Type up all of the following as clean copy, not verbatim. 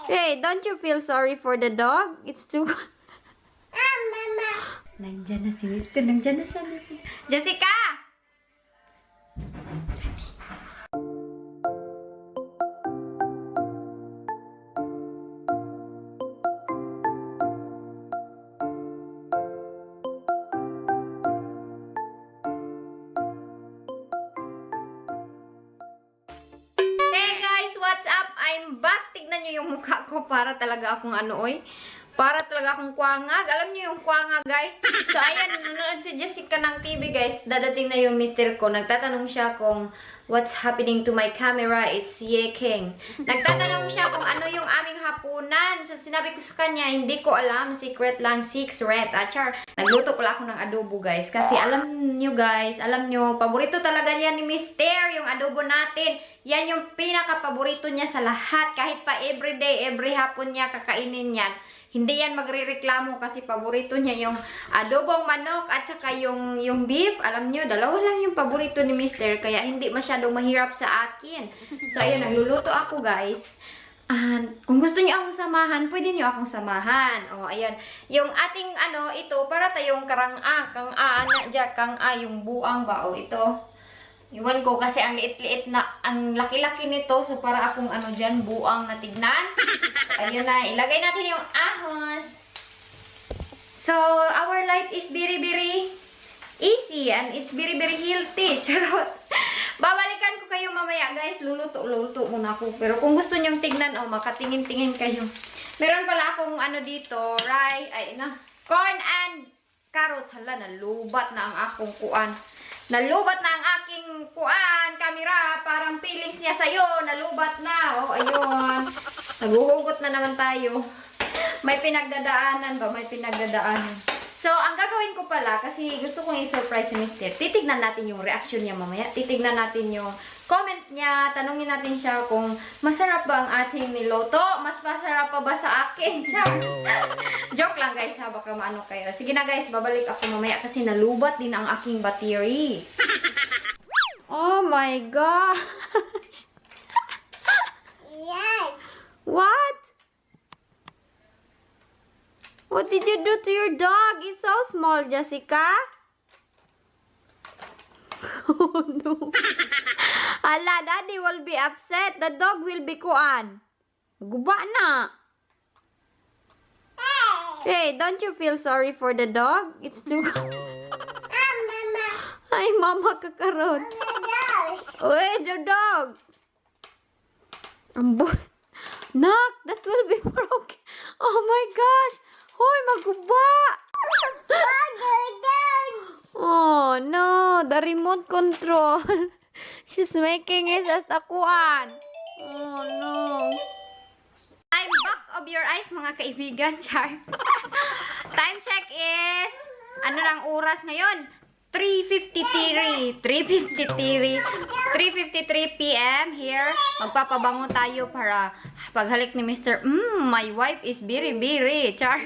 Hey, don't you feel sorry for the dog? It's too... Mama. Nandyan na si Wito. Nandyan na siya. Jessica! Hey guys, what's up? I'm back. Tignan nyo yung mukha ko para talaga akong ano, oy. Para talaga akong kwangag. Alam nyo yung kwangag, guys? So, ayan, nanonood si Jessica ng TV, guys. Dadating na yung mister ko. Nagtatanong siya kung what's happening to my camera. It's Ye King. Nagtatanong siya kung ano yung aming hapunan. So, sinabi ko sa kanya, hindi ko alam. Secret lang, secret. Char, nagluto pala ako ng adobo, guys. Kasi alam nyo, guys, alam nyo, paborito talaga niya ni mister yung adobo natin. Yan yung pinaka-paborito niya sa lahat. Kahit pa everyday, every hapon niya kakainin yan. Hindi yan magrereklamo kasi paborito niya yung adobong manok at saka yung beef. Alam nyo, dalawa lang yung paborito ni mister. Kaya hindi masyadong mahirap sa akin. So, ayun, nagluluto ako, guys. Kung gusto niyo akong samahan, pwede niyo akong samahan. O, ayan. Yung ating, ito, para tayong yung buang ba? O, ito. Iwan ko kasi ang liit-liit na, ang laki-laki nito. So, para akong dyan, buang na tignan. Ayun na, ilagay natin yung ahos. So, our life is very, very easy and it's very, very healthy. Charot. Babalikan ko kayo mamaya, guys. Luluto muna ako. Pero kung gusto nyong tignan, makatingin-tingin kayo. Meron pala akong dito, corn and carrots. Hala, nalubat na ang akong kuan. Nalubat na ang aking camera. Parang feelings niya sa'yo. Nalubat na. O, ayun. Naguhugot na naman tayo. May pinagdadaanan ba? May pinagdadaanan. So, ang gagawin ko pala, kasi gusto kong i-surprise si Mister. Titignan natin yung reaction niya mamaya. Titignan natin yung comment niya. Tanungin natin siya kung masarap ba ang ating niloto. Mas masarap pa ba sa akin? Joke lang, guys, ha? Baka maano kayo. Sige na, guys. Babalik ako mamaya kasi nalubat din ang aking battery. Oh my gosh! Yes. What? What did you do to your dog? It's so small, Jessica. Oh no. Hala, Daddy will be upset. The dog will be kuan. Guba na. Hey, don't you feel sorry for the dog? It's too... Mama. Ay, mama kakaroon. Wait, the dog. Knock, that will be broken. Oh my gosh. Hoy, maguba. Oh no, the remote control. She's making it as takuan. Oh no. I'm back of your eyes, mga kaibigan, Char. Time check is, lang oras ngayon? 3:53 p.m. here. Magpapabango tayo para paghalik ni Mr. My wife is very, very Char.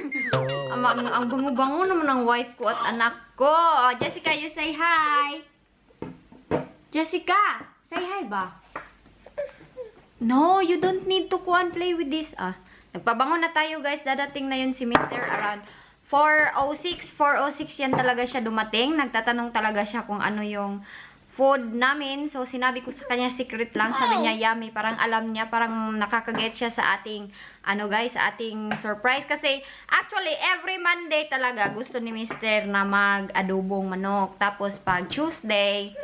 Ang bango-bango naman ng wife ko at anak ko. Oh, Jessica, you say hi. Jessica, say hi ba? No, you don't need to go and play with this. Nagpabango na tayo, guys. Dadating na yun si Mr. around 4:06 yan talaga siya dumating. Nagtatanong talaga siya kung ano yung food namin. So, sinabi ko sa kanya, secret lang. Sabi niya, yummy. Parang alam niya, parang nakakaget siya sa ating, guys, sa ating surprise. Kasi, actually, every Monday talaga gusto ni Mr. na mag-adobong manok. Tapos, pag Tuesday,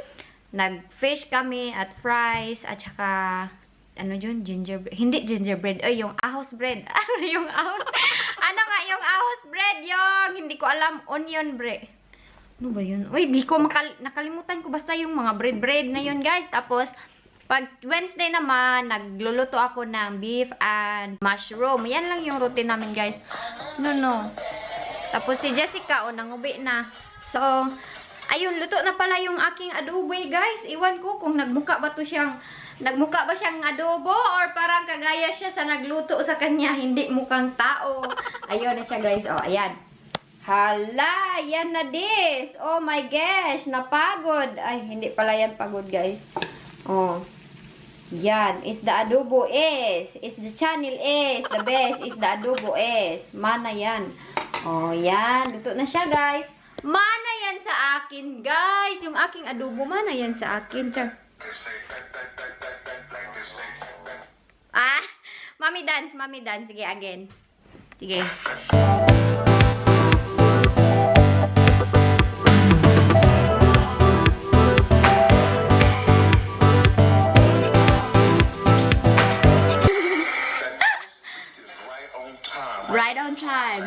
nag-fish kami at fries, at saka, gingerbread. Hindi gingerbread. Yung ahos bread. Ano yung ahos? Ano nga yung ahos bread? Yung, hindi ko alam, onion bread. Ano ba yun? Uy, di ko nakalimutan ko basta yung mga bread na yun, guys. Tapos, pag Wednesday naman, nagluluto ako ng beef and mushroom. Yan lang yung routine namin, guys. No. Tapos si Jessica, nangubi na. So, ayun, luto na pala yung aking adobo, guys. Iwan ko kung nagmukha ba siyang adobo or parang kagaya siya sa nagluto sa kanya, hindi mukhang tao. Ayun na siya, guys. Oh, ayan. Hala, yan na this. Oh my gosh, napagod. Ay, hindi pala yan pagod, guys. Oh. Yan, is the adobo is the channel is the best is the adobo is. Mana yan. Oh, yan. Luto na siya, guys. Mana yan sa akin, guys. Yung aking adobo, mana yan sa akin. Char. Ah, mami dance, mami dance. Sige, again. Sige. Right on time.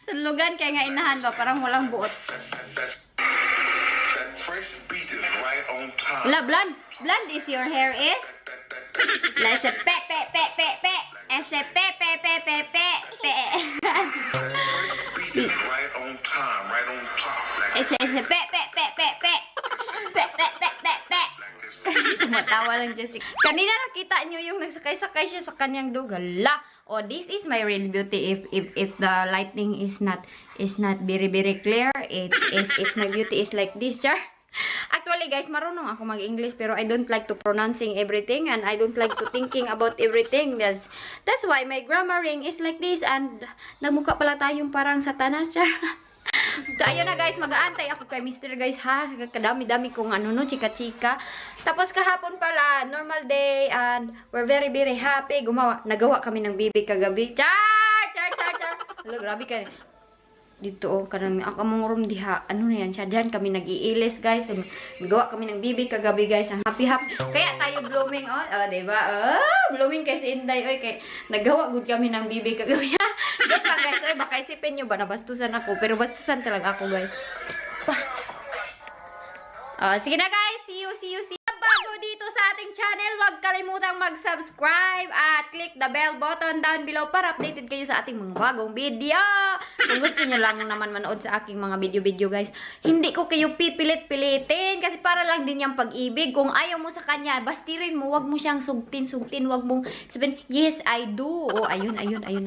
Sulugan kaya nga inahan ba? Parang walang buot. Wala, blonde. Blonde is your hair is? Like siya, pe, pe, pe, pe, pe. Ese, pe, pe, pe, pe, pe, pe. Ese, pe, pe, pe, pe, pe. Pe, pe, pe, pe, pe. Tumatawa lang Jessica. Kanina nakita nyo yung nagsakay-sakay siya sa kanyang dugala. Oh, this is my real beauty. If the lighting is not very clear, it's my beauty is like this, char. Actually, guys, marunong ako mag-English pero I don't like to pronouncing everything and I don't like to thinking about everything. That's why my grammaring is like this and nagmukha pala tayong parang satanas, char. So, ayun na guys, mag-aantay ako kay Mr. guys ha. Kadami-dami kong chika-chika. Tapos kahapon pala, normal day and we're very happy. Nagawa kami ng bibi kagabi. Char! Hello, grabe ka. Dito kanang ako mong room diha. Ano na yan siya? Diyan kami nag-iilis guys. Nagawa kami ng bibi kagabi guys. Ang happy. Kaya tayo blooming diba? Blooming kay si Inday. Kay nagawa good kami ng bibi kagabi. Joke lang guys. Baka isipin nyo ba nabastusan ako. Pero bastusan talaga ako guys. Sige na guys. See you. Bago dito sa ating channel, huwag kalimutang mag-subscribe at click the bell button down below para updated kayo sa ating mga bagong video. Kung gusto nyo lang naman manood sa aking mga video guys, hindi ko kayo pipilit-pilitin kasi para lang din yung pag-ibig. Kung ayaw mo sa kanya, bastirin mo, huwag mo siyang sugtin, huwag mong sabihin, yes, I do. Ayun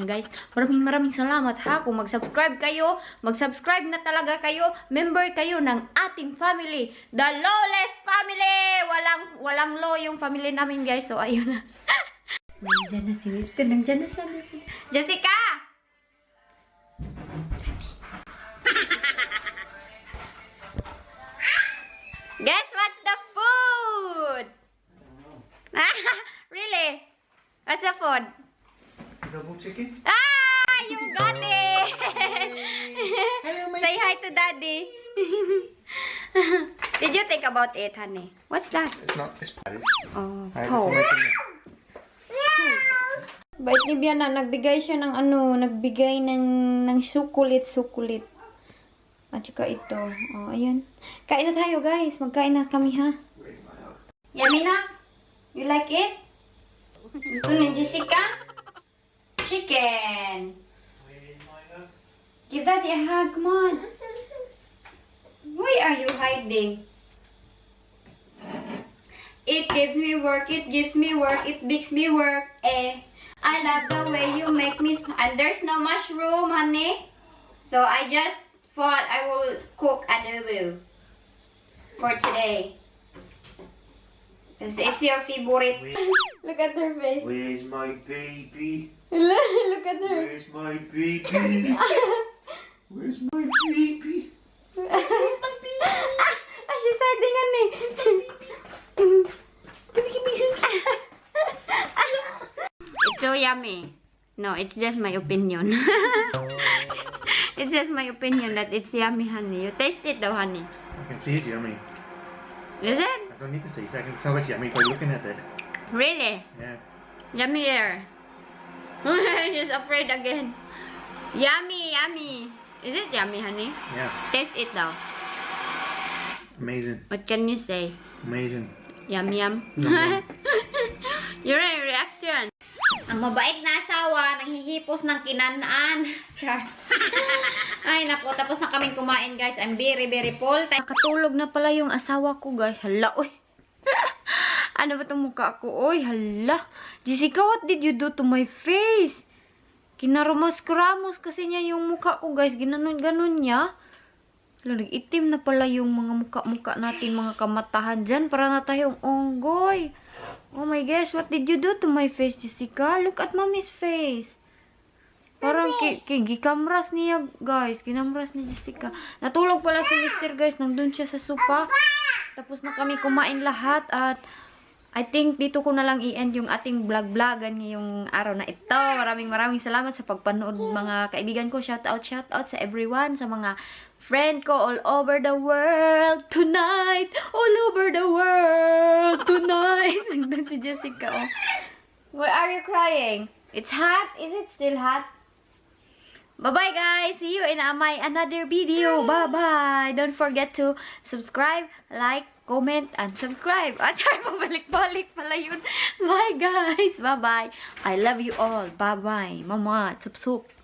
guys. Maraming salamat ha. Kung mag-subscribe kayo, mag-subscribe na talaga kayo, member kayo ng ating family, the Lawless family. Walang law yung family namin guys. So ayun na. Nandiyan na si Wilton. Nandiyan na siya. Jessica! Guess what's the food? Really? What's the food? Double chicken? Ah! You got it! Hello, my Say hi to daddy. Did you think about it, honey? What's that? It's not. It's patties. Oh, Alright, po. let's make Bait ni Biana, nagbigay siya ng nagbigay ng sukulit. At saka ito. Oh, ayan. Kain na tayo, guys. Magkain na kami, ha? Yummy na? You like it? Gusto ni Jessica? Chicken. Give daddy a hug, come on. Why are you hiding? It gives me work, it gives me work, it makes me work, I love the way you make me and there's no mushroom, honey. So I just thought I will cook adobo for today. Because it's your favorite. Look at her face. Where's my baby? Look at her. Where's my baby? Where's my baby? She's hiding, honey. It's so yummy. No, it's just my opinion. It's just my opinion that it's yummy, honey. You taste it though, honey. I can see it's yummy. Is it? I don't need to say so. I can tell it's yummy by looking at it. Really? Yeah. Yummy there. She's afraid again. Yummy. Is it yummy, honey? Yeah. Taste it though. Amazing. What can you say? Amazing. Yum. Yum. Your reaction. Ang mabait na asawa, nanghihipos ng kinanaan. Char. Ay, naku, tapos na kaming kumain, guys. I'm very full. Nakatulog na pala yung asawa ko, guys. Hala, oy. Ano ba itong mukha ko? Oy, hala. Jessica, what did you do to my face? Kinaramos-kramos kasi niya yung mukha ko, guys. Ginanon-ganon niya. Nag-itim na pala yung mga muka-muka natin, mga kamatahan dyan. Para na tayong unggoy. Oh my gosh, what did you do to my face, Jessica? Look at mommy's face. Parang gikamras niya, guys. Kinamras ni Jessica. Natulog pala si Mr. guys. Nandun siya sa sopa. Tapos na kami kumain lahat. At I think dito ko na lang i-end yung ating vlog-vlogan ngayong araw na ito. Maraming salamat sa pagpanood, mga kaibigan ko. Shout out sa everyone. Sa mga friend ko all over the world tonight. All over the world tonight. Nandun si Jessica. Oh. Why are you crying? It's hot? Is it still hot? Bye-bye guys! See you in my another video. Bye-bye! Don't forget to subscribe, like, comment, and subscribe. Sorry, pabalik-balik pala yun. Bye guys! Bye-bye! I love you all. Bye-bye! Mama, sup-sup!